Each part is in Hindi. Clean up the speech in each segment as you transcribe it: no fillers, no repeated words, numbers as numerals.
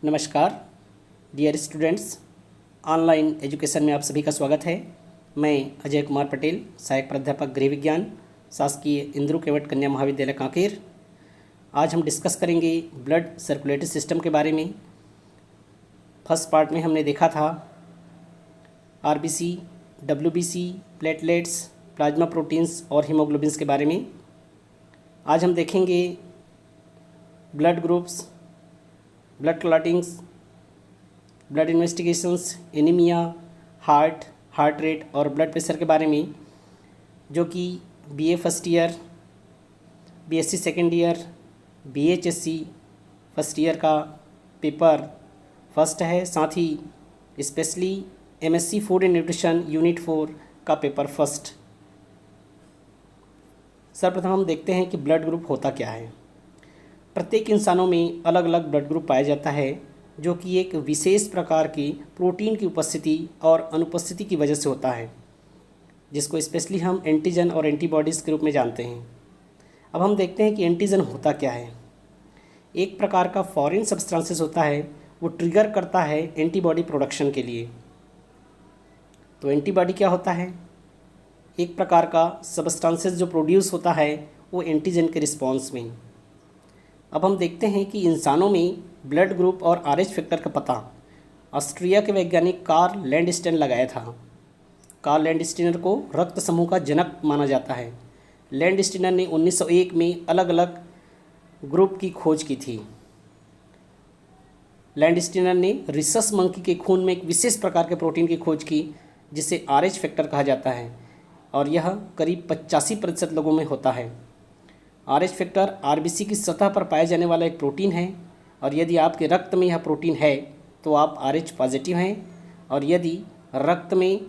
नमस्कार डियर स्टूडेंट्स, ऑनलाइन एजुकेशन में आप सभी का स्वागत है। मैं अजय कुमार पटेल, सहायक प्राध्यापक गृह विज्ञान, शासकीय इंद्रू केवट कन्या महाविद्यालय कांकेर। आज हम डिस्कस करेंगे ब्लड सर्कुलेटरी सिस्टम के बारे में। फर्स्ट पार्ट में हमने देखा था RBC, WBC, platelets, plasma proteins और हीमोग्लोबिन्स के बारे में। आज हम देखेंगे blood groups, blood clottings, blood investigations, anaemia, heart rate और ब्लड प्रेशर के बारे में, जो कि BA first year, BSc second year, बीएचएससी फर्स्ट ईयर का पेपर फर्स्ट है। साथ ही specially MSc food and nutrition unit 4 का पेपर फर्स्ट। सर्वप्रथम हम देखते हैं कि ब्लड ग्रुप होता क्या है। प्रत्येक इंसानों में अलग अलग ब्लड ग्रुप पाया जाता है, जो कि एक विशेष प्रकार की प्रोटीन की उपस्थिति और अनुपस्थिति की वजह से होता है, जिसको स्पेशली हम एंटीजन और एंटीबॉडीज़ के रूप में जानते हैं। अब हम देखते हैं कि एंटीजन होता क्या है। एक प्रकार का फॉरेन सब्सटेंसेस होता है, वो ट्रिगर करता है एंटीबॉडी प्रोडक्शन के लिए। तो एंटीबॉडी क्या होता है? एक प्रकार का सब्सटेंसेस जो प्रोड्यूस होता है वो एंटीजन के रिस्पॉन्स में। अब हम देखते हैं कि इंसानों में ब्लड ग्रुप और आरएच फैक्टर का पता ऑस्ट्रिया के वैज्ञानिक कार्ल लैंडस्टेन लगाया था। कार्ल लैंडस्टेनर को रक्त समूह का जनक माना जाता है। लैंडस्टेनर ने 1901 में अलग अलग ग्रुप की खोज की थी। लैंडस्टेनर ने रिसस मंकी के खून में एक विशेष प्रकार के प्रोटीन की खोज की, जिसे आरएच फैक्टर कहा जाता है, और यह करीब 85% लोगों में होता है। आरएच फैक्टर आरबीसी की सतह पर पाए जाने वाला एक प्रोटीन है, और यदि आपके रक्त में यह प्रोटीन है तो आप आरएच पॉजिटिव हैं, और यदि रक्त में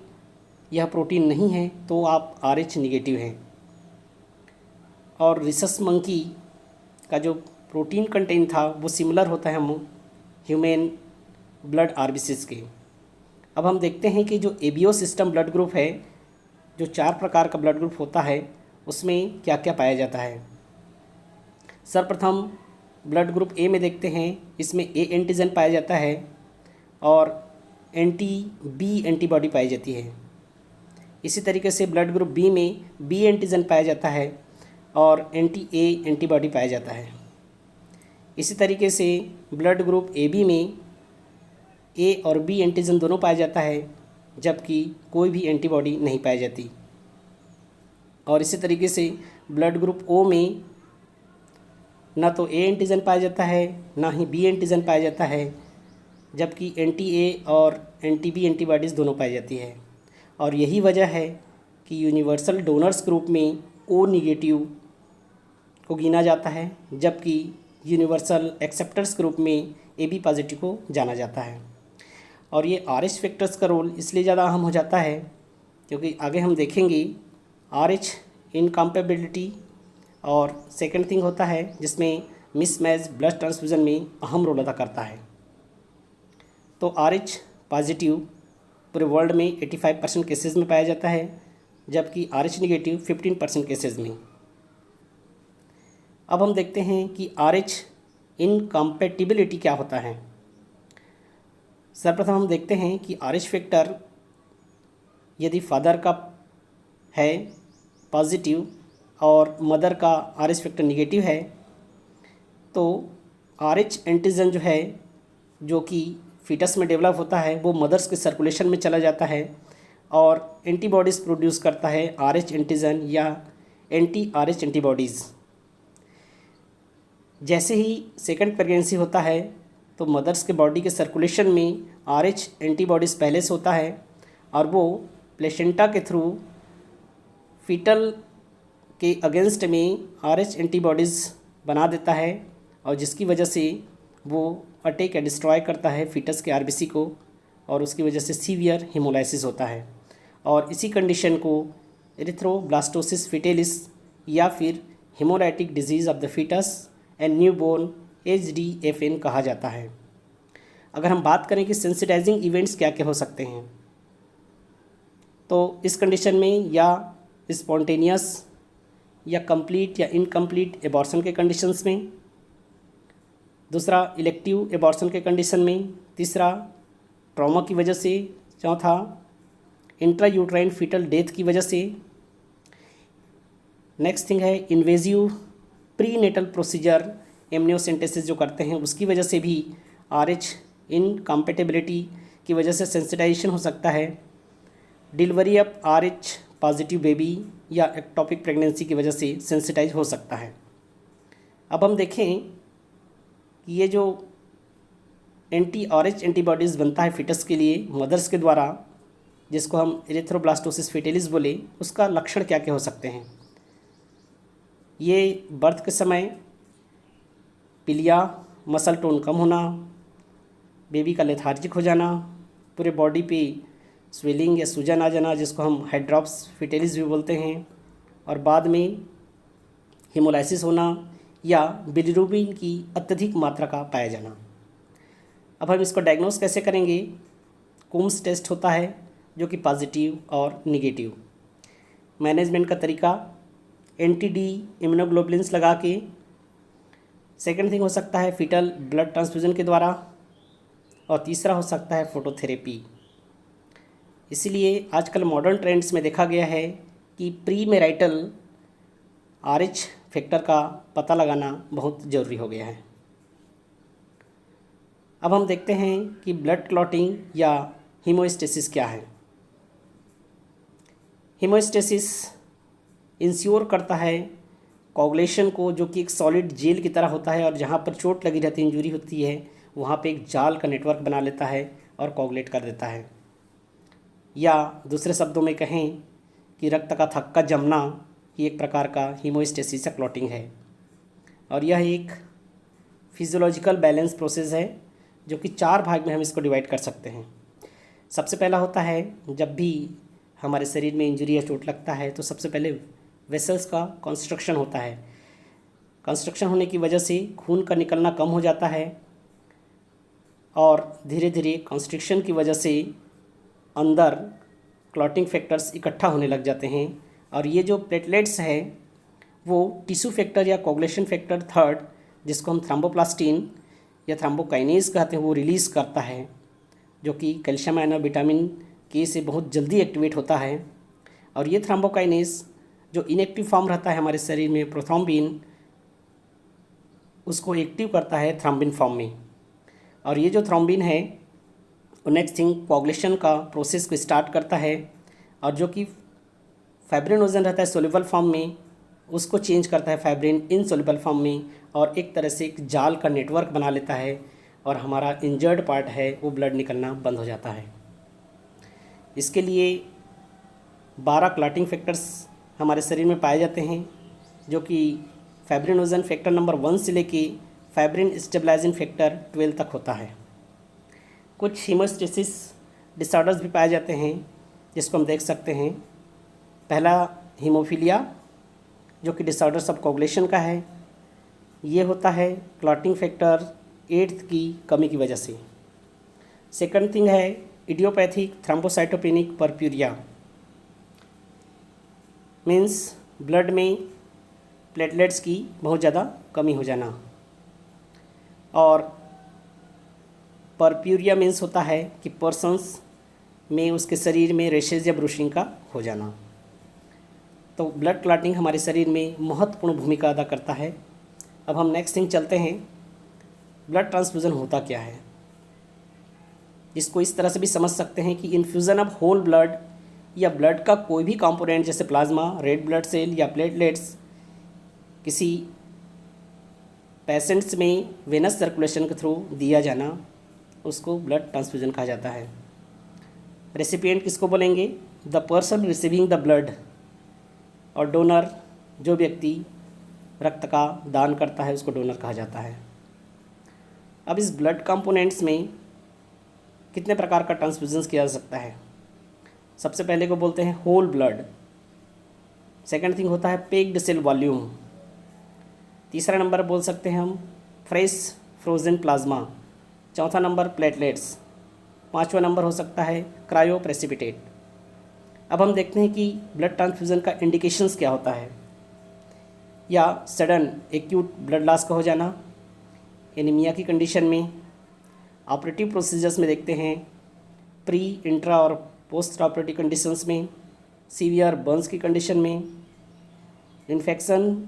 यह प्रोटीन नहीं है तो आप आरएच निगेटिव हैं। और रिसस मंकी का जो प्रोटीन कंटेंट था वो सिमिलर होता है हम ह्यूमन ब्लड आरबीसीज के। अब हम देखते हैं कि जो एबीओ सिस्टम ब्लड ग्रुप है, जो 4 प्रकार का ब्लड ग्रुप होता है, उसमें क्या क्या पाया जाता है। सर्वप्रथम ब्लड ग्रुप ए में देखते हैं। इसमें ए एंटीजन पाया जाता है और बी एंटीबॉडी पाई जाती है। इसी तरीके से ब्लड ग्रुप बी में बी एंटीजन पाया जाता है और ए एंटीबॉडी पाया जाता है। इसी तरीके से ब्लड ग्रुप ए बी में ए और बी एंटीजन दोनों पाया जाता है, जबकि कोई भी एंटीबॉडी नहीं पाई जाती। और इसी तरीके से ब्लड ग्रुप ओ में ना तो ए एंटीजन पाया जाता है, ना ही बी एंटीजन पाया जाता है, जबकि ए और बी एंटीबॉडीज़ दोनों पाई जाती है। और यही वजह है कि यूनिवर्सल डोनर्स ग्रुप में ओ निगेटिव को गिना जाता है, जबकि यूनिवर्सल एक्सेप्टर्स ग्रुप में ए बी पॉजिटिव को जाना जाता है। और ये आरएच फैक्टर्स का रोल इसलिए ज़्यादा अहम हो जाता है क्योंकि आगे हम देखेंगे आरएच इनकम्पेबिलिटी और सेकंड थिंग होता है जिसमें मिसमैच ब्लड ट्रांसफ्यूज़न में अहम रोल अदा करता है। तो आरएच पॉजिटिव पूरे वर्ल्ड में 85% केसेस में पाया जाता है, जबकि आरएच निगेटिव 15% केसेस में। अब हम देखते हैं कि आरएच इनकम्पेटिबिलिटी क्या होता है। सर्वप्रथम हम देखते हैं कि आरएच फैक्टर यदि फादर का है पॉजिटिव और मदर का आरएच फैक्टर निगेटिव है, तो आरएच एंटीजन जो है, जो कि फीटस में डेवलप होता है, वो मदर्स के सर्कुलेशन में चला जाता है और एंटीबॉडीज़ प्रोड्यूस करता है आरएच एंटीजन या एंटी आरएच एंटीबॉडीज़। जैसे ही सेकंड प्रेगनेंसी होता है तो मदर्स के बॉडी के सर्कुलेशन में आरएच एंटीबॉडीज़ पहले से होता है और वो प्लेसेंटा के थ्रू फीटल के अगेंस्ट में आरएच एंटीबॉडीज़ बना देता है, और जिसकी वजह से वो अटैक या डिस्ट्रॉय करता है फीटस के आरबीसी को, और उसकी वजह से सीवियर हीमोलाइसिस होता है। और इसी कंडीशन को एरिथ्रोब्लास्टोसिस फिटेलिस या फिर haemolytic disease of the fetus and newborn HDFN कहा जाता है। अगर हम बात करें कि सेंसिटाइजिंग इवेंट्स क्या क्या हो सकते हैं, तो इस कंडीशन में या स्पॉन्टेनियस या कंप्लीट या इनकम्प्लीट एबॉर्शन के कंडीशंस में, दूसरा इलेक्टिव एबॉर्शन के कंडीशन में, तीसरा ट्रॉमा की वजह से, चौथा इंट्रा यूट्राइन फीटल डेथ की वजह से। नेक्स्ट थिंग है invasive prenatal procedure amniocentesis जो करते हैं उसकी वजह से भी RH इनकम्पेटेबिलिटी की वजह से सेंसिटाइजेशन हो सकता है। Delivery of RH positive baby या एक्टोपिक प्रेगनेंसी की वजह से सेंसिटाइज हो सकता है। अब हम देखें कि ये जो RH एंटीबॉडीज़ बनता है फिटस के लिए मदर्स के द्वारा, जिसको हम एरिथ्रोब्लास्टोसिस फेटेलिस बोले, उसका लक्षण क्या क्या हो सकते हैं। ये बर्थ के समय पिलिया मसल टोन कम होना, बेबी का लेथार्जिक हो जाना, पूरे बॉडी पे स्वेलिंग या सूजन आ जाना जिसको हम हाइड्रॉप्स फिटेलिस भी बोलते हैं, और बाद में हेमोलाइसिस होना या बिलिरुबिन की अत्यधिक मात्रा का पाया जाना। अब हम इसको डायग्नोस कैसे करेंगे। कुम्स टेस्ट होता है जो कि पॉजिटिव और निगेटिव। मैनेजमेंट का तरीका NTD इम्यूनोग्लोबुलिन्स लगा के। सेकंड थिंग हो सकता है फीटल ब्लड ट्रांसफ्यूजन के द्वारा, और तीसरा हो सकता है फोटोथेरेपी। इसीलिए आजकल मॉडर्न ट्रेंड्स में देखा गया है कि प्री मैरिटल RH फैक्टर का पता लगाना बहुत ज़रूरी हो गया है। अब हम देखते हैं कि ब्लड क्लॉटिंग या हीमोस्टेसिस क्या है। हीमोस्टेसिस इंश्योर करता है कोगुलेशन को, जो कि एक सॉलिड जेल की तरह होता है और जहाँ पर चोट लगी रहती है, इंजरी होती है, वहाँ पे एक जाल का नेटवर्क बना लेता है और कोगुलेट कर देता है। या दूसरे शब्दों में कहें कि रक्त का थक्का जमना ये एक प्रकार का हीमोस्टेसिस या क्लॉटिंग है, और यह एक फिजियोलॉजिकल बैलेंस प्रोसेस है जो कि 4 भाग में हम इसको डिवाइड कर सकते हैं। सबसे पहला होता है जब भी हमारे शरीर में इंजरी या चोट लगता है तो सबसे पहले वेसल्स का कंस्ट्रक्शन होता है। कंस्ट्रक्शन होने की वजह से खून का निकलना कम हो जाता है, और धीरे धीरे कंस्ट्रिक्शन की वजह से अंदर क्लॉटिंग फैक्टर्स इकट्ठा होने लग जाते हैं, और ये जो प्लेटलेट्स है वो टिश्यू फैक्टर या कोगुलेशन फैक्टर थर्ड, जिसको हम थ्रोम्बोप्लास्टिन या थ्रोम्बोकाइनेज कहते हैं, वो रिलीज़ करता है, जो कि कैल्शियम आयन और विटामिन के से बहुत जल्दी एक्टिवेट होता है। और ये थ्रोम्बोकाइनेज जो इनएक्टिव फॉर्म रहता है हमारे शरीर में प्रोथ्रोम्बिन, उसको एक्टिव करता है थ्रोम्बिन फॉर्म में। और ये जो थ्रोम्बिन है वो नेक्स्ट थिंग कोगुलेशन का प्रोसेस को स्टार्ट करता है, और जो कि फाइब्रिनोजन रहता है सोल्यूबल फॉर्म में, उसको चेंज करता है फाइब्रिन इनसोल्यूबल फॉर्म में, और एक तरह से एक जाल का नेटवर्क बना लेता है, और हमारा इंजर्ड पार्ट है वो ब्लड निकलना बंद हो जाता है। इसके लिए 12 क्लॉटिंग फैक्टर्स हमारे शरीर में पाए जाते हैं, जो कि फाइब्रिनोजन फैक्टर नंबर 1 से लेके फाइब्रिन स्टेबलाइजिंग फैक्टर 12 तक होता है। कुछ हीमोस्टेसिस डिसऑर्डर्स भी पाए जाते हैं जिसको हम देख सकते हैं। पहला हीमोफीलिया, जो कि डिसऑर्डर्स ऑफ कोगुलेशन का है, ये होता है क्लॉटिंग फैक्टर 8 की कमी की वजह से। सेकंड थिंग है idiopathic thrombocytopenic purpurea, means blood में प्लेटलेट्स की बहुत ज़्यादा कमी हो जाना, और परप्यूरिया मीन्स होता है कि पर्सन्स में उसके शरीर में रेशेज या ब्रूशिंग का हो जाना। तो ब्लड क्लॉटिंग हमारे शरीर में महत्वपूर्ण भूमिका अदा करता है। अब हम नेक्स्ट थिंग चलते हैं, ब्लड ट्रांसफ्यूज़न होता क्या है। इसको इस तरह से भी समझ सकते हैं कि इन्फ्यूज़न ऑफ होल ब्लड या ब्लड का कोई भी कंपोनेंट जैसे प्लाज्मा, रेड ब्लड सेल या प्लेटलेट्स किसी पेशेंट्स में वेनस सर्कुलेशन के थ्रू दिया जाना, उसको ब्लड ट्रांसफ्यूज़न कहा जाता है। रेसिपिएंट किसको बोलेंगे? The person receiving the blood, और डोनर जो व्यक्ति रक्त का दान करता है उसको डोनर कहा जाता है। अब इस ब्लड कंपोनेंट्स में कितने प्रकार का ट्रांसफ्यूजन किया जा सकता है। सबसे पहले को बोलते हैं होल ब्लड, सेकंड थिंग होता है पेक्ड सेल वॉल्यूम, तीसरा नंबर बोल सकते हैं हम फ्रेश फ्रोजन प्लाज्मा, चौथा नंबर प्लेटलेट्स, पांचवा नंबर हो सकता है क्रायो प्रेसिपिटेट। अब हम देखते हैं कि ब्लड ट्रांसफ्यूज़न का इंडिकेशंस क्या होता है। या सडन एक्यूट ब्लड लॉस का हो जाना, एनीमिया की कंडीशन में। ऑपरेटिव प्रोसीजर्स में देखते हैं प्री, इंट्रा और पोस्ट ऑपरेटिव कंडीशंस में, सीवियर बर्न्स की कंडीशन में, इन्फेक्शन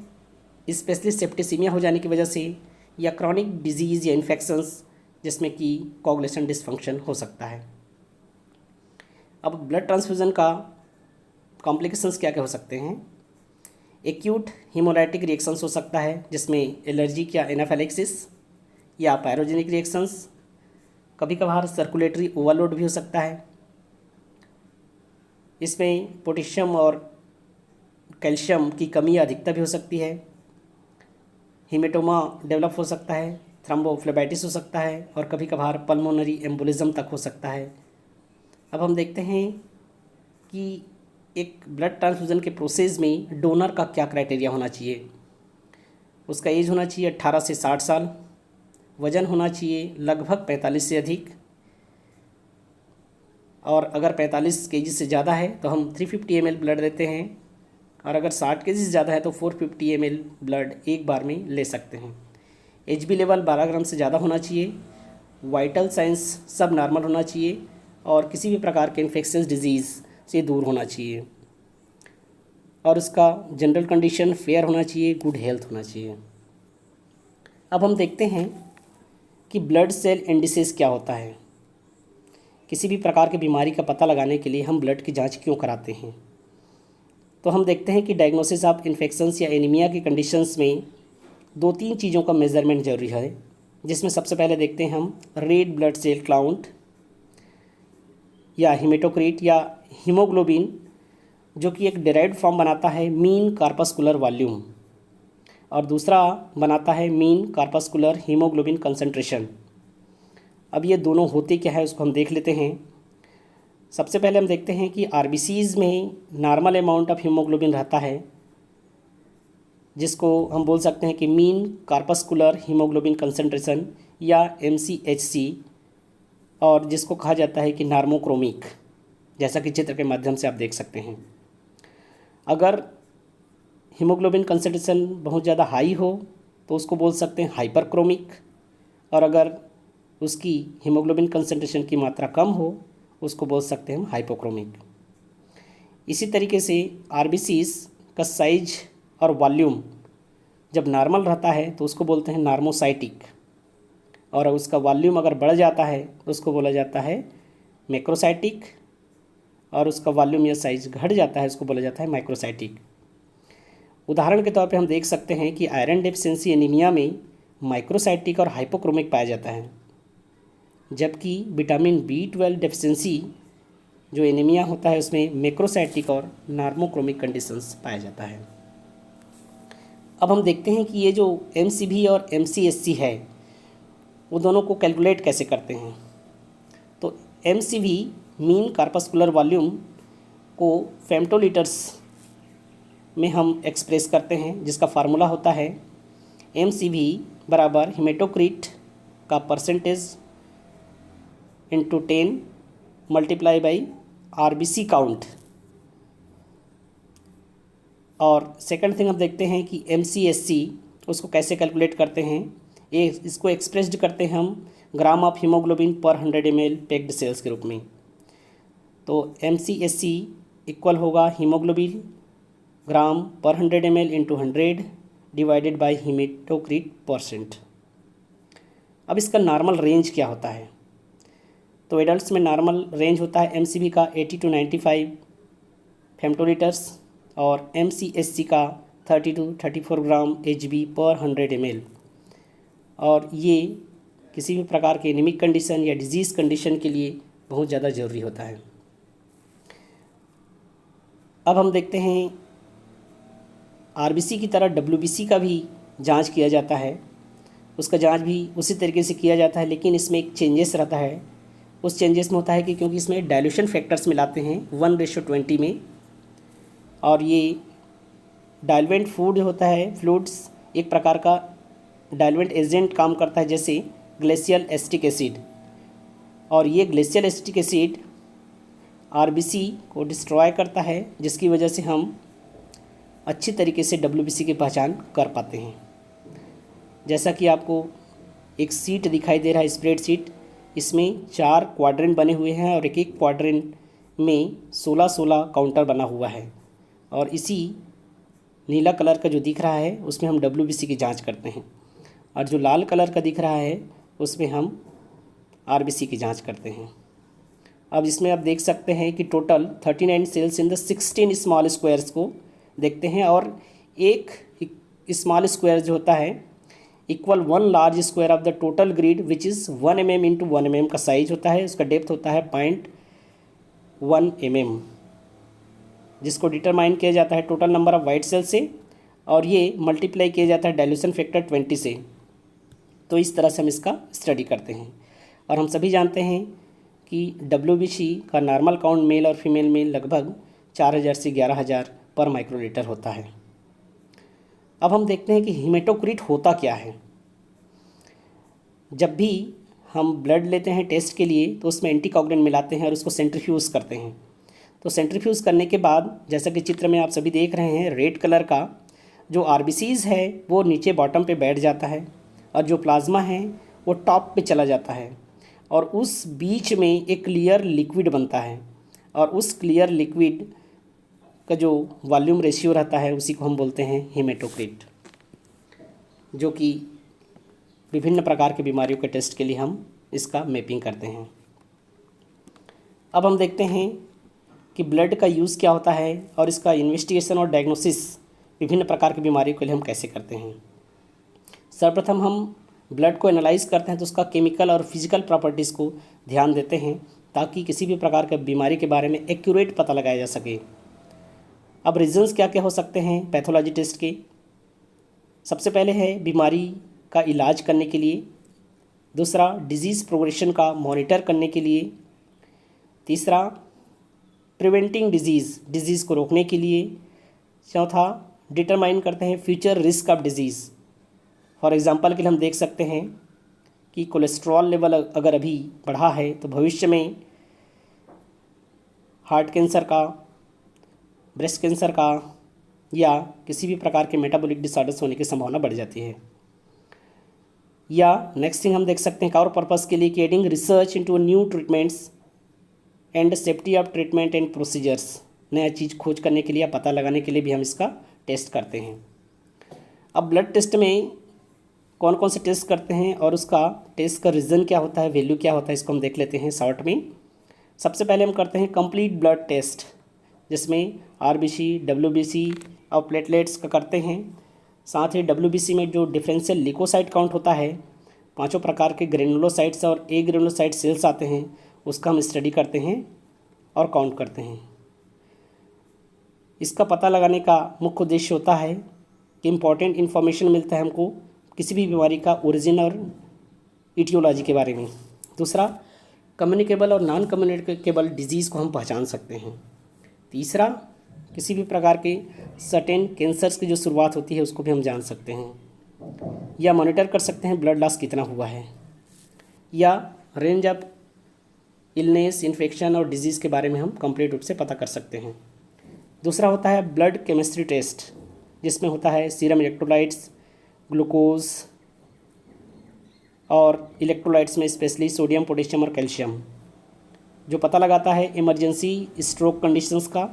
स्पेशली सेप्टिसीमिया हो जाने की वजह से, या क्रॉनिक डिजीज़ या इन्फेक्शंस जिसमें कि कोगुलेशन डिसफंक्शन हो सकता है। अब ब्लड ट्रांसफ्यूज़न का कॉम्प्लिकेशंस क्या क्या हो सकते हैं। एक्यूट हीमोलाइटिक रिएक्शंस हो सकता है जिसमें एलर्जिक या एनाफिलैक्सिस या पायरोजेनिक रिएक्शंस। कभी कभार सर्कुलेटरी ओवरलोड भी हो सकता है। इसमें पोटेशियम और कैल्शियम की कमी या अधिकता भी हो सकती है। हीमेटोमा डेवलप हो सकता है, थ्रोम्बोफ्लेबाइटिस हो सकता है और कभी कभार पल्मोनरी एम्बोलिज्म तक हो सकता है। अब हम देखते हैं कि एक ब्लड ट्रांसफ्यूज़न के प्रोसेस में डोनर का क्या क्राइटेरिया होना चाहिए। उसका एज होना चाहिए 18 से 60 साल, वज़न होना चाहिए लगभग 45 से अधिक, और अगर 45 केजी से ज़्यादा है तो हम 350 ml ब्लड देते हैं, और अगर 60 केजी से ज़्यादा है तो 450 ml ब्लड एक बार में ले सकते हैं। HB लेवल 12 ग्राम से ज़्यादा होना चाहिए, वाइटल साइंस सब नॉर्मल होना चाहिए और किसी भी प्रकार के इन्फेक्शंस डिजीज़ से दूर होना चाहिए, और उसका जनरल कंडीशन फेयर होना चाहिए, गुड हेल्थ होना चाहिए। अब हम देखते हैं कि ब्लड सेल इंडिसेस क्या होता है। किसी भी प्रकार की बीमारी का पता लगाने के लिए हम ब्लड की जांच क्यों कराते हैं। तो हम देखते हैं कि डायग्नोसिस ऑफ इन्फेक्शंस या एनीमिया की कंडीशंस में 2-3 चीज़ों का मेजरमेंट जरूरी है, जिसमें सबसे पहले देखते हैं हम रेड ब्लड सेल काउंट या हिमेटोक्रिट या हीमोग्लोबिन, जो कि एक डिराइव्ड फॉर्म बनाता है मीन कार्पस्कुलर वॉल्यूम, और दूसरा बनाता है मीन कार्पस्कुलर हीमोग्लोबिन कंसंट्रेशन। अब ये दोनों होते क्या है उसको हम देख लेते हैं। सबसे पहले हम देखते हैं कि आरबीसीज़ में नॉर्मल अमाउंट ऑफ हीमोग्लोबिन रहता है, जिसको हम बोल सकते हैं कि मीन कार्पस्कुलर हीमोग्लोबिन कंसंट्रेशन या MCHC, और जिसको कहा जाता है कि नॉर्मोक्रोमिक, जैसा कि चित्र के माध्यम से आप देख सकते हैं। अगर हीमोग्लोबिन कंसंट्रेशन बहुत ज़्यादा हाई हो तो उसको बोल सकते हैं हाइपरक्रोमिक, और अगर उसकी हीमोग्लोबिन कंसंट्रेशन की मात्रा कम हो उसको बोल सकते हैं हम हाइपोक्रोमिक। इसी तरीके से आरबीसीज का साइज और वॉल्यूम जब नॉर्मल रहता है तो उसको बोलते हैं नॉर्मोसाइटिक, और उसका वॉल्यूम अगर बढ़ जाता है तो उसको बोला जाता है मैक्रोसाइटिक, और उसका वॉल्यूम या साइज घट जाता है उसको बोला जाता है माइक्रोसाइटिक। उदाहरण के तौर पे हम देख सकते हैं कि आयरन डेफिशिएंसी एनीमिया में माइक्रोसाइटिक और हाइपोक्रोमिक पाया जाता है, जबकि विटामिन B12 डेफिशिएंसी जो एनीमिया होता है उसमें मैक्रोसाइटिक और नॉर्मोक्रोमिक कंडीशंस पाया जाता है। अब हम देखते हैं कि ये जो MCV और MCSC है वो दोनों को कैलकुलेट कैसे करते हैं। तो MCV मीन कार्पस्कुलर वॉल्यूम को फेम्टोलीटर्स में हम एक्सप्रेस करते हैं, जिसका फार्मूला होता है MCV बराबर हिमेटोक्रिट का percentage into 10 multiply by RBC count. और सेकंड थिंग हम देखते हैं कि MCSC उसको कैसे कैलकुलेट करते हैं। इसको एक्सप्रेस्ड करते हैं हम ग्राम ऑफ हीमोग्लोबिन पर 100 ml पैक्ड सेल्स के रूप में। तो MCSC इक्वल होगा हीमोग्लोबिन ग्राम पर 100 ml into 100 divided by haematocrit %। अब इसका नॉर्मल रेंज क्या होता है। तो एडल्ट्स में नॉर्मल रेंज होता है MCV का 80 to 95 फेम्टोलीटर्स और MCSC का 30 to 34 ग्राम HB पर 100 ml, और ये किसी भी प्रकार के एनीमिक कंडीशन या डिजीज़ कंडीशन के लिए बहुत ज़्यादा ज़रूरी होता है। अब हम देखते हैं RBC की तरह WBC का भी जांच किया जाता है। उसका जांच भी उसी तरीके से किया जाता है, लेकिन इसमें एक चेंजेस रहता है। उस चेंजेस में होता है कि क्योंकि इसमें डाइल्यूशन फैक्टर्स मिलाते हैं 1:20 में, और ये डाइल्वेंट फूड होता है, फ्लूइड्स एक प्रकार का डाइल्वेंट एजेंट काम करता है, जैसे ग्लेशियल एसिटिक एसिड, और ये ग्लेशियल एसिटिक एसिड RBC को डिस्ट्रॉय करता है, जिसकी वजह से हम अच्छी तरीके से WBC की पहचान कर पाते हैं। जैसा कि आपको एक सीट दिखाई दे रहा है, स्प्रेड शीट। इसमें 4 क्वाड्रेंट बने हुए हैं और एक एक क्वाड्रेंट में 16-16 काउंटर बना हुआ है। और इसी नीला कलर का जो दिख रहा है उसमें हम WBC की जांच करते हैं, और जो लाल कलर का दिख रहा है उसमें हम RBC की जांच करते हैं। अब इसमें आप देख सकते हैं कि total 39 cells in the 16 small squares को देखते हैं, और एक स्मॉल स्क्वायर जो होता है equal 1 large square of the total grid which is 1 mm into 1 mm का साइज होता है। उसका डेप्थ होता है 0.1 mm, जिसको डिटरमाइन किया जाता है total number of white cell से, और ये मल्टीप्लाई किया जाता है डाइल्यूशन फैक्टर 20 से। तो इस तरह से हम इसका स्टडी करते हैं। और हम सभी जानते हैं कि WBC का नॉर्मल काउंट मेल और फीमेल में लगभग 4000 से 11000 पर माइक्रोलीटर होता है। अब हम देखते हैं कि हीमेटोक्रिट होता क्या है। जब भी हम ब्लड लेते हैं टेस्ट के लिए तो उसमें एंटीकोगुलेंट मिलाते हैं और उसको सेंट्रीफ्यूज करते हैं। तो सेंट्रीफ्यूज करने के बाद जैसा कि चित्र में आप सभी देख रहे हैं, रेड कलर का जो RBCs है वो नीचे बॉटम पे बैठ जाता है, और जो प्लाज्मा है वो टॉप पे चला जाता है, और उस बीच में एक क्लियर लिक्विड बनता है, और उस क्लियर लिक्विड का जो वॉल्यूम रेशियो रहता है उसी को हम बोलते हैं हीमेटोक्रिट, जो कि विभिन्न प्रकार की बीमारियों के टेस्ट के लिए हम इसका मैपिंग करते हैं। अब हम देखते हैं कि ब्लड का यूज़ क्या होता है और इसका इन्वेस्टिगेशन और डायग्नोसिस विभिन्न प्रकार की बीमारियों के लिए हम कैसे करते हैं। सर्वप्रथम हम ब्लड को एनालाइज करते हैं तो उसका केमिकल और फिजिकल प्रॉपर्टीज़ को ध्यान देते हैं ताकि किसी भी प्रकार के बीमारी के बारे में एक्यूरेट पता लगाया जा सके। अब रीजंस क्या क्या हो सकते हैं पैथोलॉजी टेस्ट के। सबसे पहले है बीमारी का इलाज करने के लिए, दूसरा डिजीज़ प्रोग्रेशन का मॉनिटर करने के लिए, तीसरा प्रिवेंटिंग डिजीज़ को रोकने के लिए, चौथा डिटरमाइन करते हैं future risk of disease. For example के लिए हम देख सकते हैं कि कोलेस्ट्रॉल लेवल अगर अभी बढ़ा है तो भविष्य में हार्ट कैंसर का, ब्रेस्ट कैंसर का या किसी भी प्रकार के मेटाबॉलिक डिसऑर्डर्स होने की संभावना बढ़ जाती है। या नेक्स्ट थिंग हम देख सकते हैं और पर्पस के लिए कि adding research into new treatments and safety of treatment and procedures, नया चीज़ खोज करने के लिए या पता लगाने के लिए भी हम इसका टेस्ट करते हैं। अब ब्लड टेस्ट में कौन कौन से टेस्ट करते हैं और उसका टेस्ट का रीज़न क्या होता है, वैल्यू क्या होता है, इसको हम देख लेते हैं शॉर्ट में। सबसे पहले हम करते हैं कंप्लीट ब्लड टेस्ट, जिसमें RBC, WBC और प्लेटलेट्स का करते हैं। साथ ही WBC में जो डिफरेंशियल ल्यूकोसाइट काउंट होता है, 5 प्रकार के ग्रेनुलोसाइट्स और एग्रेनुलोसाइट सेल्स आते हैं, उसका हम स्टडी करते हैं और काउंट करते हैं। इसका पता लगाने का मुख्य उद्देश्य होता है कि इम्पॉर्टेंट इन्फॉर्मेशन मिलता है हमको किसी भी बीमारी का ओरिजिन और इटियोलॉजी के बारे में। दूसरा, कम्युनिकेबल और नॉन कम्युनिकेबल डिजीज़ को हम पहचान सकते हैं। तीसरा, किसी भी प्रकार के सर्टेन कैंसर्स की जो शुरुआत होती है उसको भी हम जान सकते हैं, या मॉनिटर कर सकते हैं ब्लड लॉस कितना हुआ है, या रेंज ऑफ इलनेस, इन्फेक्शन और डिजीज़ के बारे में हम कंप्लीट रूप से पता कर सकते हैं। दूसरा होता है ब्लड केमिस्ट्री टेस्ट, जिसमें होता है सीरम इलेक्ट्रोलाइट्स, ग्लूकोज और इलेक्ट्रोलाइट्स में स्पेशली सोडियम, पोटेशियम और कैल्शियम, जो पता लगाता है इमरजेंसी स्ट्रोक कंडीशंस का,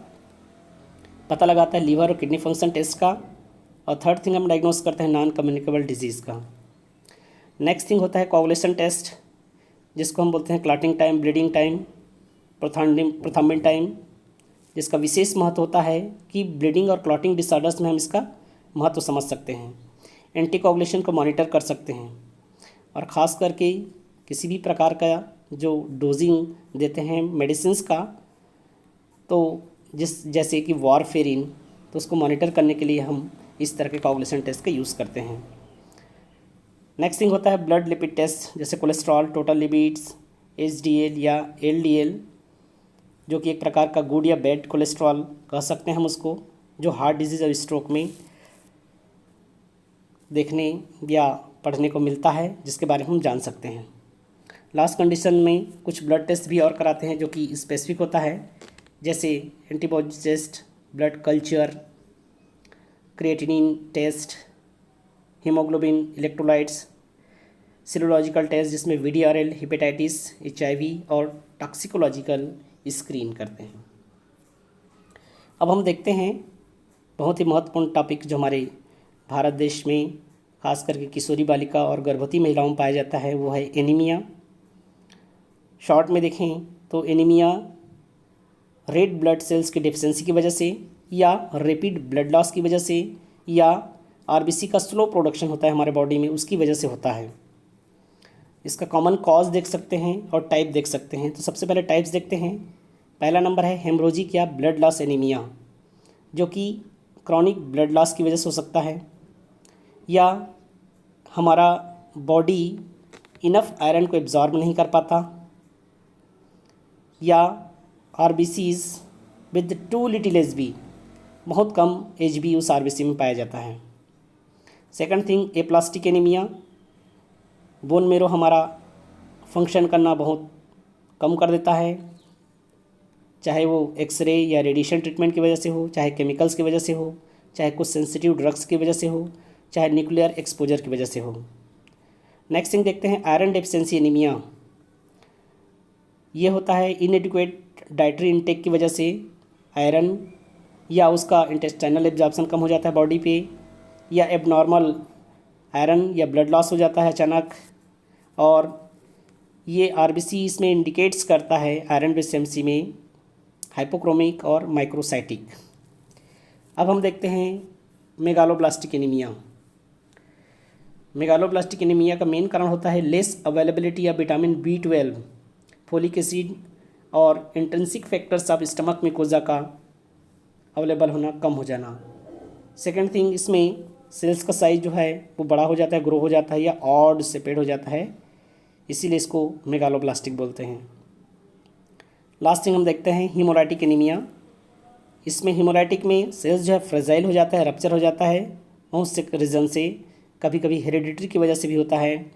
पता लगाता है लीवर और किडनी फंक्शन टेस्ट का, और थर्ड थिंग हम डायग्नोस करते हैं नॉन कम्युनिकेबल डिजीज़ का। नेक्स्ट थिंग होता है कोagulation टेस्ट, जिसको हम बोलते हैं clotting time, bleeding time, prothrombin time, जिसका विशेष महत्व होता है कि ब्लीडिंग और क्लॉटिंग डिसऑर्डर्स में हम इसका महत्व समझ सकते हैं। एंटीकोagulation को मॉनिटर कर सकते हैं, और ख़ास करके किसी भी प्रकार का जो डोजिंग देते हैं मेडिसिन्स का, तो जैसे कि वारफेरिन, तो उसको मॉनिटर करने के लिए हम इस तरह के कोagulation टेस्ट का यूज़ करते हैं। नेक्स्ट थिंग होता है ब्लड लिपिड टेस्ट, जैसे कोलेस्ट्रॉल, टोटल लिपिड्स, HDL या LDL, जो कि एक प्रकार का गुड या बैड कोलेस्ट्रॉल कह सकते हैं हम उसको, जो हार्ट डिजीज़ और स्ट्रोक में देखने या पढ़ने को मिलता है, जिसके बारे में हम जान सकते हैं। लास्ट कंडीशन में कुछ ब्लड टेस्ट भी और कराते हैं जो कि स्पेसिफिक होता है, जैसे antibody test, blood culture, creatinine test, haemoglobin, electrolytes, serological test जिसमें VDRL, हेपेटाइटिस, HIV और टॉक्सिकोलॉजिकल स्क्रीन करते हैं। अब हम देखते हैं बहुत ही महत्वपूर्ण टॉपिक जो हमारे भारत देश में खास करके किशोरी बालिका और गर्भवती महिलाओं में पाया जाता है, वो है एनीमिया। शॉर्ट में देखें तो एनीमिया रेड ब्लड सेल्स की डेफिशिएंसी की वजह से या रैपिड ब्लड लॉस की वजह से या RBC का स्लो प्रोडक्शन होता है हमारे बॉडी में, उसकी वजह से होता है। इसका कॉमन कॉज देख सकते हैं और टाइप देख सकते हैं। तो सबसे पहले टाइप्स देखते हैं। पहला नंबर है हेमरोजिक या ब्लड लॉस एनीमिया, जो कि क्रॉनिक ब्लड लॉस की वजह से हो सकता है, या हमारा बॉडी इनफ आयरन को एब्जॉर्ब नहीं कर पाता, या RBCs with two little HB, बहुत कम HB उस RBC में पाया जाता है। Second thing aplastic anaemia, bone marrow हमारा फंक्शन करना बहुत कम कर देता है, चाहे वो एक्सरे या रेडिएशन ट्रीटमेंट की वजह से हो, चाहे केमिकल्स की वजह से हो, चाहे कुछ सेंसिटिव ड्रग्स की वजह से हो, चाहे न्यूक्लियर एक्सपोजर की वजह से हो। नेक्स्ट थिंग देखते हैं आयरन डेफिशिएंसी एनीमिया। ये होता है इनएडिक्वेट डाइटरी इनटेक की वजह से आयरन या उसका इंटेस्टाइनल एब्जॉर्प्शन कम हो जाता है बॉडी पे, या एबनॉर्मल आयरन या ब्लड लॉस हो जाता है अचानक, और ये RBC इसमें इंडिकेट्स करता है आयरन डेफिशिएंसी में हाइपोक्रोमिक और माइक्रोसाइटिक। अब हम देखते हैं मेगालोब्लास्टिक एनीमिया। मेगालोब्लास्टिक एनीमिया का मेन कारण होता है लेस अवेलेबिलिटी या विटामिन B12, फोलिक एसिड और intrinsic factors of stomach mucosa का अवेलेबल होना कम हो जाना। सेकेंड थिंग, इसमें सेल्स का साइज जो है वो बड़ा हो जाता है, ग्रो हो जाता है या ऑड सेपरेट हो जाता है, इसीलिए इसको मेगालोब्लास्टिक बोलते हैं। लास्ट थिंग हम देखते हैं हीमोराइटिक एनीमिया। इसमें हीमोराइटिक में सेल्स जो है फ्रेजाइल हो जाता है, रप्चर हो जाता है बहुत से रीज़न से, कभी कभी हेरिडिटरी की वजह से भी होता है,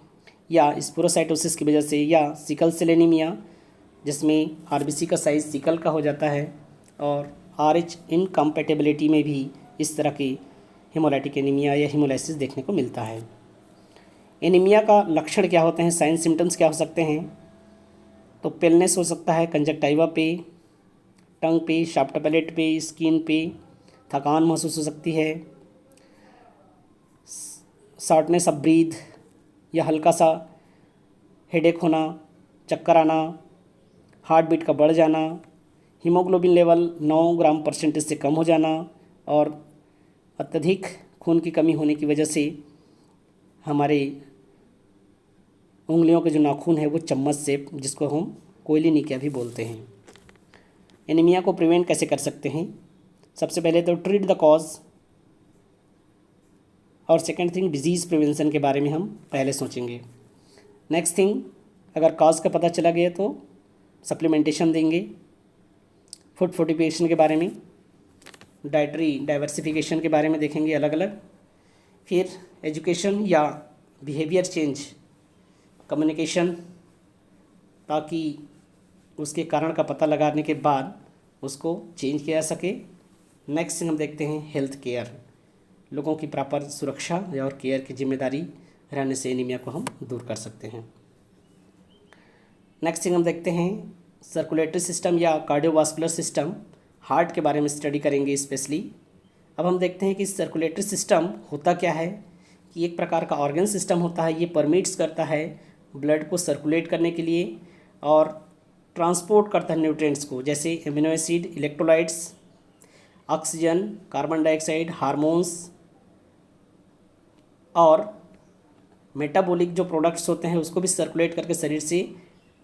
या स्पोरोसाइटोसिस की वजह से, या सिकल सेल एनीमिया जिसमें RBC का साइज सिकल का हो जाता है, और RH इनकम्पैटिबिलिटी में भी इस तरह की हेमोलाइटिक एनीमिया या हीमोलाइसिस देखने को मिलता है। एनीमिया का लक्षण क्या होते हैं, साइन सिम्टम्स क्या हो सकते हैं? तो पेलनेस हो सकता है कंजक्टाइवा पे, टंग पे, शाफ्ट पैलेट पे, स्किन पे, थकान महसूस हो सकती है, शॉर्टनेस ऑफ ब्रीथ या हल्का सा हेडेक होना, चक्कर आना, हार्ट बीट का बढ़ जाना, हीमोग्लोबिन लेवल 9 ग्राम % से कम हो जाना, और अत्यधिक खून की कमी होने की वजह से हमारे उंगलियों के जो नाखून है वो चम्मच से, जिसको हम कोयली निकिया भी बोलते हैं। एनीमिया को प्रिवेंट कैसे कर सकते हैं? सबसे पहले तो ट्रीट द कॉज, और सेकेंड थिंग डिजीज़ प्रिवेंशन के बारे में हम पहले सोचेंगे। नेक्स्ट थिंग, अगर कॉज का पता चला गया तो सप्लीमेंटेशन देंगे, फूड फोर्टिफिकेशन के बारे में, डाइटरी डाइवर्सिफिकेशन के बारे में देखेंगे अलग अलग, फिर एजुकेशन या बिहेवियर चेंज, कम्युनिकेशन, ताकि उसके कारण का पता लगाने के बाद उसको चेंज किया जा सके। नेक्स्ट हम देखते हैं हेल्थ केयर, लोगों की प्रॉपर सुरक्षा और केयर की जिम्मेदारी रहने से एनीमिया को हम दूर कर सकते हैं। नेक्स्ट थिंग हम देखते हैं सर्कुलेटरी सिस्टम या कार्डियोवास्कुलर सिस्टम, हार्ट के बारे में स्टडी करेंगे स्पेशली। अब हम देखते हैं कि सर्कुलेटरी सिस्टम होता क्या है, कि एक प्रकार का ऑर्गन सिस्टम होता है, ये परमिट्स करता है ब्लड को सर्कुलेट करने के लिए और ट्रांसपोर्ट करता है न्यूट्रिएंट्स को, जैसे amino acid, electrolytes, oxygen, carbon dioxide, hormones और मेटाबॉलिक जो प्रोडक्ट्स होते हैं उसको भी सर्कुलेट करके शरीर से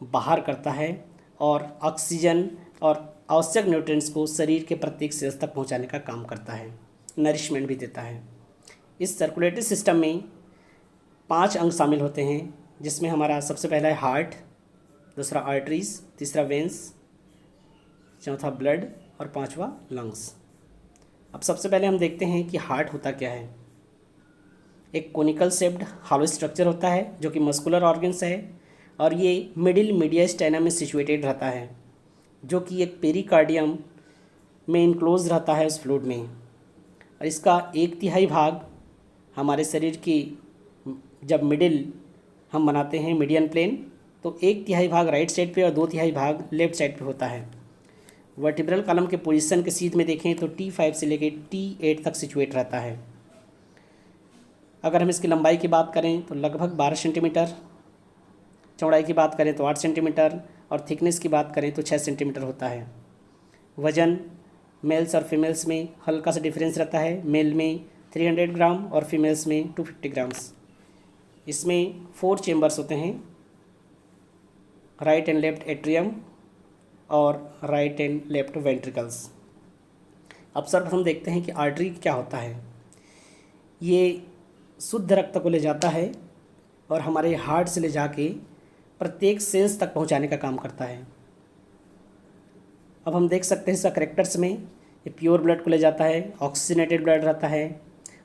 बाहर करता है, और ऑक्सीजन और आवश्यक न्यूट्रिएंट्स को शरीर के प्रत्येक सेल्स तक पहुंचाने का काम करता है, नरिशमेंट भी देता है। इस सर्कुलेटरी सिस्टम में 5 अंग शामिल होते हैं, जिसमें हमारा सबसे पहला है हार्ट, दूसरा आर्टरीज, तीसरा वेंस, चौथा ब्लड और पांचवा लंग्स। अब सबसे पहले हम देखते हैं कि हार्ट होता क्या है। एक कोनिकल शेप्ड हॉलो स्ट्रक्चर होता है जो कि मस्कुलर ऑर्गन्स है, और ये मिडिल मीडियास्टाइनम में सिचुएटेड रहता है, जो कि एक पेरिकार्डियम में इनक्लोज रहता है उस फ्लूइड में, और इसका 1/3 भाग हमारे शरीर की जब मिडिल हम बनाते हैं मीडियन प्लेन, तो 1/3 भाग राइट साइड पे और 2/3 भाग लेफ्ट साइड पे होता है। वर्टिब्रल कॉलम के पोजीशन के सीध में देखें तो T5 से लेके T8 तक सिचुएट रहता है। अगर हम इसकी लंबाई की बात करें तो लगभग 12 सेंटीमीटर, चौड़ाई की बात करें तो 8 सेंटीमीटर और थिकनेस की बात करें तो 6 सेंटीमीटर होता है। वज़न मेल्स और फीमेल्स में हल्का सा डिफरेंस रहता है, मेल में 300 ग्राम और फीमेल्स में 250 ग्राम्स। इसमें 4 चेम्बर्स होते हैं, राइट एंड लेफ्ट एट्रियम और राइट एंड लेफ्ट वेंट्रिकल्स। अब सर्वप्रथम देखते हैं कि आर्टरी क्या होता है। ये शुद्ध रक्त को ले जाता है और हमारे हार्ट से ले जाके प्रत्येक सेल्स तक पहुंचाने का काम करता है। अब हम देख सकते हैं इसका करेक्टर्स में, ये प्योर ब्लड को ले जाता है, ऑक्सीजनेटेड ब्लड रहता है,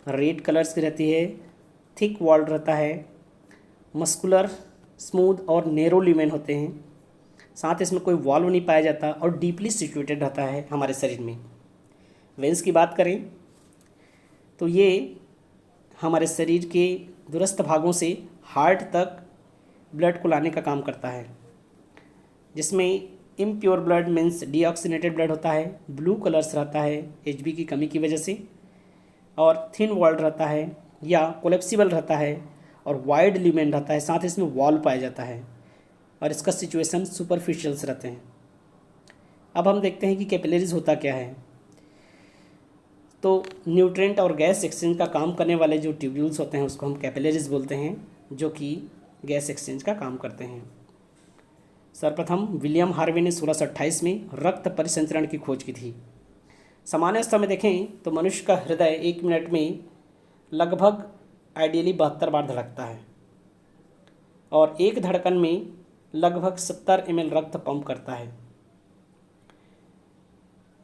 रेड कलर्स की रहती है, थिक वॉल्ड रहता है, मस्कुलर, स्मूथ और नेरो ल्यूमेन होते हैं, साथ इसमें कोई वॉल्व नहीं पाया जाता और डीपली सिचुएटेड रहता है हमारे शरीर में। वेंस की बात करें तो ये हमारे शरीर के दूरस्थ भागों से हार्ट तक ब्लड को लाने का काम करता है, जिसमें impure blood means deoxygenated blood होता है, ब्लू कलर्स रहता है Hb की कमी की वजह से, और थिन वॉल्ड रहता है या कोलेप्सिबल रहता है और वाइड ल्यूमेन रहता है, साथ इसमें वॉल पाया जाता है और इसका सिचुएशन सुपरफिशियल्स रहते हैं। अब हम देखते हैं कि कैपिलरीज होता क्या है। तो न्यूट्रिएंट और गैस एक्सचेंज का काम करने वाले जो ट्यूब्यूल्स होते हैं उसको हम कैपिलरीज बोलते हैं, जो कि गैस एक्सचेंज का काम करते हैं। सर्वप्रथम विलियम हार्वे ने 1628 में रक्त परिसंचरण की खोज की थी। सामान्य अवस्था में देखें तो मनुष्य का हृदय 1 मिनट में लगभग आइडियली 72 बार धड़कता है और एक धड़कन में लगभग 70 ml रक्त पंप करता है।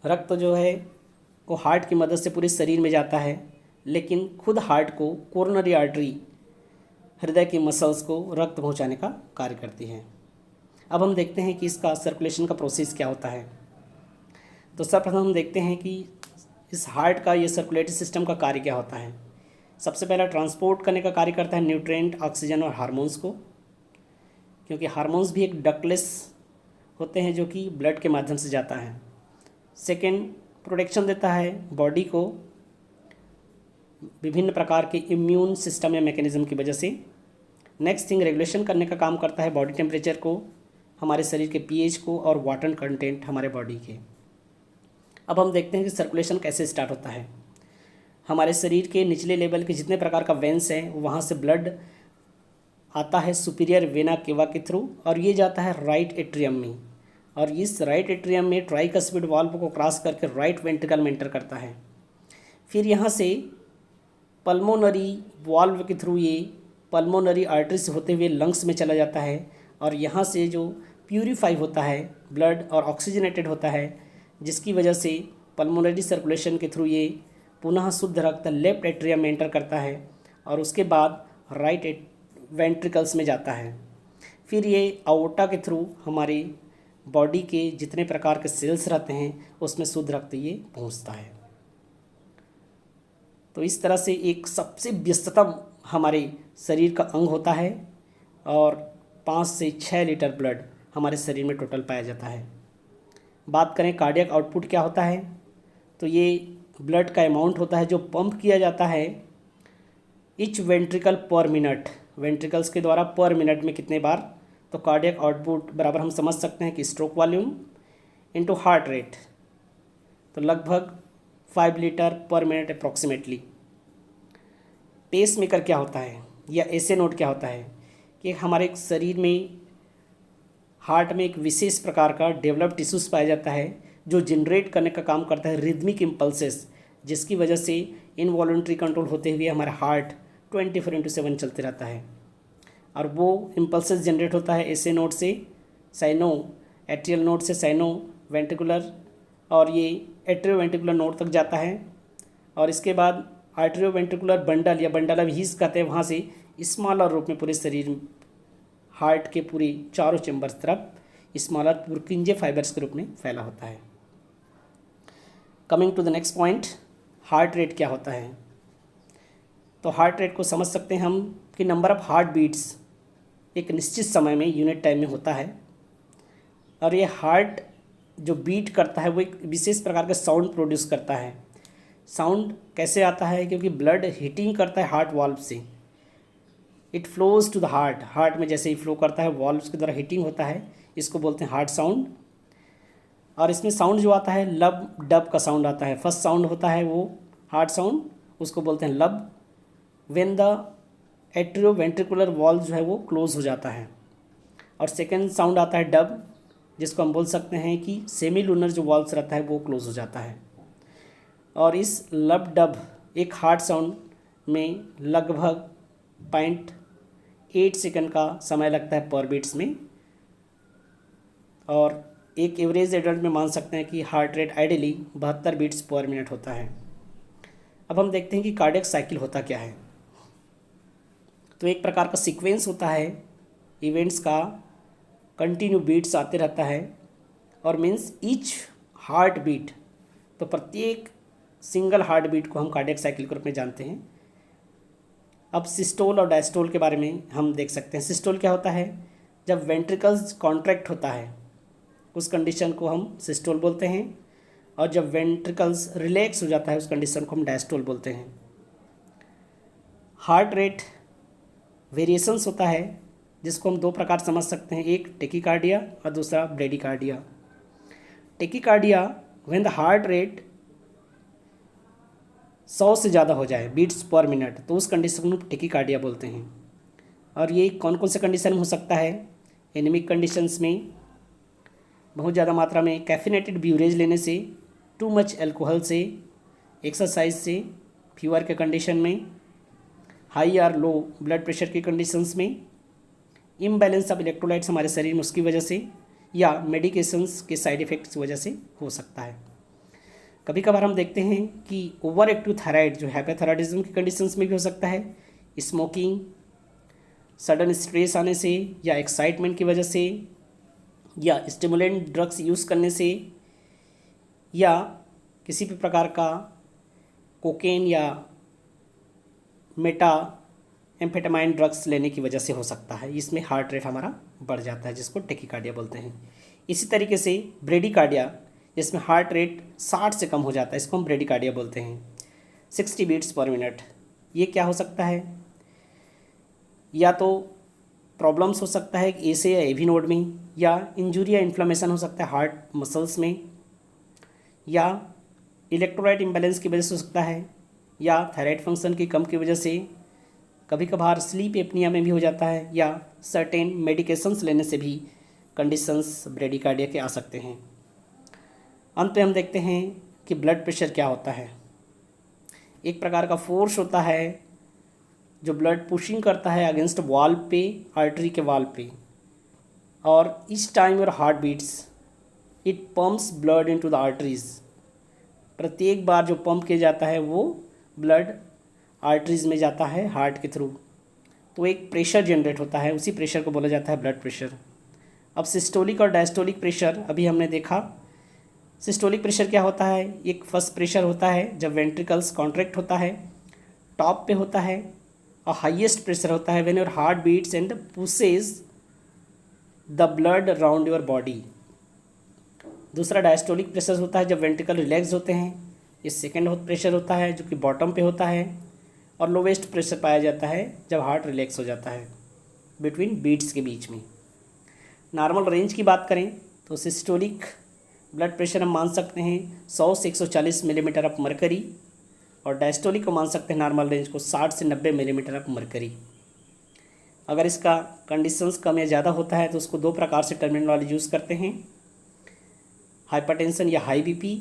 रक्त जो है वो हार्ट की मदद से पूरे शरीर में जाता है, लेकिन खुद हार्ट को कोरोनरी आर्टरी हृदय की मसल्स को रक्त पहुंचाने का कार्य करती है। अब हम देखते हैं कि इसका सर्कुलेशन का प्रोसेस क्या होता है। तो सर्वप्रथम हम देखते हैं कि इस हार्ट का ये सर्कुलेटरी सिस्टम का कार्य क्या होता है। सबसे पहला ट्रांसपोर्ट करने का कार्य करता है न्यूट्रिएंट, ऑक्सीजन और हार्मोन्स को, क्योंकि हार्मोन्स भी एक डक्टलेस होते हैं जो कि ब्लड के माध्यम से जाता है। सेकेंड, प्रोटेक्शन देता है बॉडी को विभिन्न प्रकार के इम्यून सिस्टम या मैकेनिज्म की वजह से। नेक्स्ट थिंग, रेगुलेशन करने का काम करता है बॉडी टेम्परेचर को, हमारे शरीर के पीएच को और वाटर कंटेंट हमारे बॉडी के। अब हम देखते हैं कि सर्कुलेशन कैसे स्टार्ट होता है। हमारे शरीर के निचले लेवल के जितने प्रकार का वेंस है वहाँ से ब्लड आता है सुपीरियर वेना केवा के थ्रू और ये जाता है राइट एट्रियम में, और इस राइट एट्रियम में ट्राइकस्पिड वाल्व को क्रॉस करके राइट वेंट्रिकल में एंटर करता है। फिर यहाँ से पल्मोनरी वाल्व के थ्रू ये पल्मोनरी आर्टरी से होते हुए लंग्स में चला जाता है और यहाँ से जो प्यूरीफाई होता है ब्लड और ऑक्सीजनेटेड होता है, जिसकी वजह से पल्मोनरी सर्कुलेशन के थ्रू ये पुनः शुद्ध रक्त लेफ्ट एट्रियम में एंटर करता है और उसके बाद राइट वेंट्रिकल्स में जाता है। फिर ये अओर्टा के थ्रू हमारी बॉडी के जितने प्रकार के सेल्स रहते हैं उसमें शुद्ध रक्त ये पहुंचता है। तो इस तरह से एक सबसे व्यस्ततम हमारे शरीर का अंग होता है और 5 से 6 लीटर ब्लड हमारे शरीर में टोटल पाया जाता है। बात करें कार्डियक आउटपुट क्या होता है, तो ये ब्लड का अमाउंट होता है जो पंप किया जाता है ईच वेंट्रिकल पर मिनट, वेंट्रिकल्स के द्वारा पर मिनट में कितने बार। तो कार्डियक आउटपुट बराबर हम समझ सकते हैं कि stroke volume into heart rate, तो लगभग 5 लीटर पर मिनट अप्रॉक्सीमेटली। पेस मेकर क्या होता है या एसे नोड क्या होता है कि हमारे शरीर में हार्ट में एक विशेष प्रकार का डेवलप्ड टिश्यूज पाया जाता है जो जनरेट करने का काम करता है रिदमिक इम्पल्सेस, जिसकी वजह से इनवॉलंटरी कंट्रोल होते हुए हमारा हार्ट 24/7 चलते रहता है। और वो इम्पल्सेस जनरेट होता है एसे नोड से साइनो, एट्रियल नोड से साइनो वेंट्रिकुलर, और ये एट्रियो वेंट्रिकुलर नोड तक जाता है। और इसके बाद आर्ट्रियो वेंट्रिकुलर बंडल या बंडल ऑफ हीस कहते हैं, वहाँ से स्मॉलर रूप में पूरे शरीर हार्ट के पूरी चारों चैम्बर्स तरफ स्मॉलर पुरकिंजे फाइबर्स के रूप में फैला होता है। Coming to the next point, heart rate क्या होता है। तो हार्ट रेट को समझ सकते हैं हम कि नंबर ऑफ हार्ट बीट्स एक निश्चित समय में, यूनिट टाइम में होता है। और ये हार्ट जो बीट करता है वो एक विशेष प्रकार का साउंड प्रोड्यूस करता है। साउंड कैसे आता है? क्योंकि ब्लड हीटिंग करता है हार्ट वाल्व से, it flows to the heart. Heart में जैसे ही फ्लो करता है वाल्व्स के द्वारा हीटिंग होता है, इसको बोलते हैं हार्ट साउंड। और इसमें साउंड जो आता है लब डब का साउंड आता है। फर्स्ट साउंड होता है वो हार्ट साउंड, उसको बोलते हैं लब, व्हेन द एट्रियोवेंट्रिकुलर वाल्व जो है वो क्लोज हो जाता है। और सेकेंड साउंड आता है डब, जिसको हम बोल सकते हैं कि सेमी लूनर जो वाल्व्स रहता है वो क्लोज हो जाता है। और इस लब डब एक हार्ट साउंड में लगभग 0.8 सेकंड का समय लगता है पर बीट्स में। और एक एवरेज एडल्ट में मान सकते हैं कि heart rate ideally 72 beats per minute होता है। अब हम देखते हैं कि कार्डियक साइकिल होता क्या है। तो एक प्रकार का सीक्वेंस होता है इवेंट्स का, कंटिन्यू बीट्स आते रहता है। और मीन्स ईच हार्ट बीट, तो प्रत्येक सिंगल हार्ट बीट को हम कार्डियक साइकिल के रूप में जानते हैं। अब सिस्टोल और डायस्टोल के बारे में हम देख सकते हैं। सिस्टोल क्या होता है? जब वेंट्रिकल्स कॉन्ट्रैक्ट होता है उस कंडीशन को हम सिस्टोल बोलते हैं। और जब वेंट्रिकल्स रिलैक्स हो जाता है उस कंडीशन को हम डायस्टोल बोलते हैं। हार्ट रेट वेरिएशंस होता है जिसको हम दो प्रकार समझ सकते हैं, एक टेकिकार्डिया और दूसरा bradycardia. Tachycardia when the heart rate 100 से ज़्यादा हो जाए बीट्स पर मिनट, तो उस कंडीशन को टेकिकार्डिया बोलते हैं। और ये कौन कौन से कंडीशन में हो सकता है? एनीमिक कंडीशंस में, बहुत ज़्यादा मात्रा में कैफिनेटेड ब्यूरेज लेने से, टू मच एल्कोहल से, एक्सरसाइज से, फीवर के कंडीशन में, हाई और लो ब्लड प्रेशर की कंडीशंस में, इम्बैलेंस ऑफ इलेक्ट्रोलाइट्स हमारे शरीर में उसकी वजह से, या मेडिकेशंस के साइड इफ़ेक्ट्स की वजह से हो सकता है। कभी कभार हम देखते हैं कि ओवर एक्टिव थायराइड जो हाइपोथायराइडिज्म की कंडीशंस में भी हो सकता है। स्मोकिंग, सडन स्ट्रेस आने से, या एक्साइटमेंट की वजह से, या स्टिमुलेंट ड्रग्स यूज़ करने से, या किसी भी प्रकार का कोकेन या मेटा एम्फेटामाइन ड्रग्स लेने की वजह से हो सकता है। इसमें हार्ट रेट हमारा बढ़ जाता है, जिसको टेकिकार्डिया बोलते हैं। इसी तरीके से ब्रेडिकार्डिया, जिसमें हार्ट रेट 60 से कम हो जाता है, इसको हम ब्रेडिकार्डिया बोलते हैं, 60 बीट्स पर मिनट। ये क्या हो सकता है? या तो प्रॉब्लम्स हो सकता है ए से या एवी नोड में, या इंजुरी या इन्फ्लेमेशन हो सकता है हार्ट मसल्स में, या इलेक्ट्रोलाइट इम्बैलेंस की वजह से हो सकता है, या थायराइड फंक्शन की कम की वजह से, कभी कभार स्लीप एपनिया में भी हो जाता है, या सर्टेन मेडिकेशंस लेने से भी कंडीशंस ब्रेडिकार्डिया के आ सकते हैं। अंत में हम देखते हैं कि ब्लड प्रेशर क्या होता है। एक प्रकार का फोर्स होता है जो ब्लड पुशिंग करता है अगेंस्ट वॉल पे, आर्टरी के वॉल पे। और each time your heart beats it pumps blood into the arteries. प्रत्येक बार जो पंप किया जाता है वो ब्लड आर्टरीज में जाता है हार्ट के थ्रू, तो एक प्रेशर जनरेट होता है, उसी प्रेशर को बोला जाता है ब्लड प्रेशर। अब सिस्टोलिक और डायस्टोलिक प्रेशर अभी हमने देखा। सिस्टोलिक प्रेशर क्या होता है? एक फर्स्ट प्रेशर होता है जब वेंट्रिकल्स कॉन्ट्रैक्ट होता है, टॉप पे होता है। और हाईएस्ट प्रेशर होता है when your heart beats and pushes the blood around your body. दूसरा डायस्टोलिक प्रेशर होता है जब वेंट्रिकल रिलैक्स होते हैं। ये सेकेंड प्रेशर होता है जो कि बॉटम पे होता है। और लोवेस्ट प्रेशर पाया जाता है जब हार्ट रिलैक्स हो जाता है, बिटवीन बीट्स के बीच में। नॉर्मल रेंज की बात करें तो सिस्टोलिक ब्लड प्रेशर हम मान सकते हैं 100 से 140 मिलीमीटर ऑफ मरकरी, और डायस्टोलिक को मान सकते हैं नॉर्मल रेंज को 60 से 90 मिलीमीटर ऑफ मरकरी। अगर इसका कंडीशंस कम या ज़्यादा होता है तो उसको दो प्रकार से टर्मिनोलॉजी यूज़ करते हैं, हाइपरटेंशन या हाई बीपी,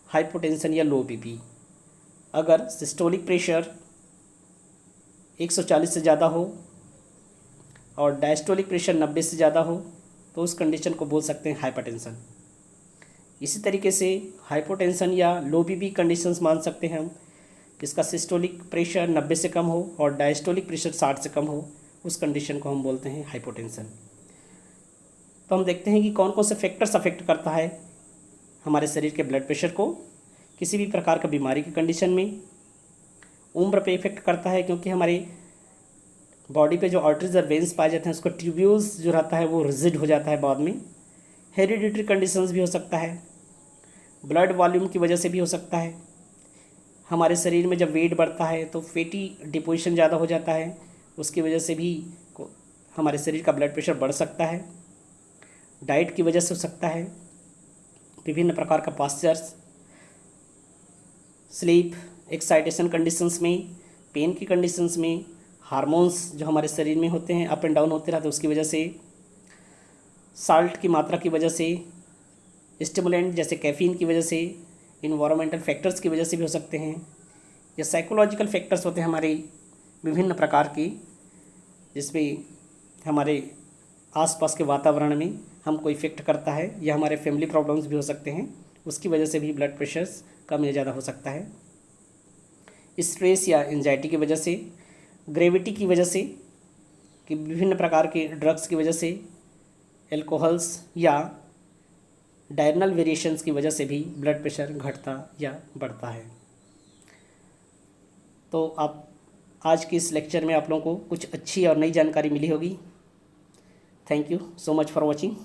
हाइपोटेंशन या लो बीपी। अगर सिस्टोलिक प्रेशर 140 से ज़्यादा हो और डायस्टोलिक प्रेशर 90 से ज़्यादा हो तो उस कंडीशन को बोल सकते हैं हाइपरटेंशन। इसी तरीके से हाइपोटेंशन या लो बीपी कंडीशंस मान सकते हैं हम, जिसका सिस्टोलिक प्रेशर 90 से कम हो और डायस्टोलिक प्रेशर 60 से कम हो, उस कंडीशन को हम बोलते हैं हाइपोटेंशन। तो हम देखते हैं कि कौन कौन से फैक्टर्स अफेक्ट करता है हमारे शरीर के ब्लड प्रेशर को। किसी भी प्रकार का बीमारी की कंडीशन में उम्र पे इफेक्ट करता है, क्योंकि हमारे बॉडी पे जो आर्टरीज और वेन्स पाए जाते हैं उसको ट्यूब्यूल्स जो रहता है वो रिजिड हो जाता है बाद में। हेरिडिटरी कंडीशंस भी हो सकता है, ब्लड वॉल्यूम की वजह से भी हो सकता है। हमारे शरीर में जब वेट बढ़ता है तो फैटी डिपोजिशन ज़्यादा हो जाता है, उसकी वजह से भी हमारे शरीर का ब्लड प्रेशर बढ़ सकता है। डाइट की वजह से हो सकता है, विभिन्न प्रकार का पास्चर्स, स्लीप, एक्साइटेशन कंडीशंस में, पेन की कंडीशंस में, हार्मोन्स जो हमारे शरीर में होते हैं अप एंड डाउन होते रहते हैं उसकी वजह से, साल्ट की मात्रा की वजह से, स्टिमुलेंट जैसे कैफीन की वजह से, इन्वायरमेंटल फैक्टर्स की वजह से भी हो सकते हैं, या साइकोलॉजिकल फैक्टर्स होते हैं हमारे विभिन्न प्रकार के, जिसमें हमारे आसपास के वातावरण में हमको इफ़ेक्ट करता है, या हमारे फैमिली प्रॉब्लम्स भी हो सकते हैं, उसकी वजह से भी ब्लड प्रेशर्स कम या ज़्यादा हो सकता है। स्ट्रेस या एंजाइटी की वजह से, ग्रेविटी की वजह से, कि विभिन्न प्रकार के ड्रग्स की वजह से, एल्कोहल्स या डायरनल वेरिएशंस की वजह से भी ब्लड प्रेशर घटता या बढ़ता है। तो आप आज के इस लेक्चर में आप लोगों को कुछ अच्छी और नई जानकारी मिली होगी। Thank you so much for watching.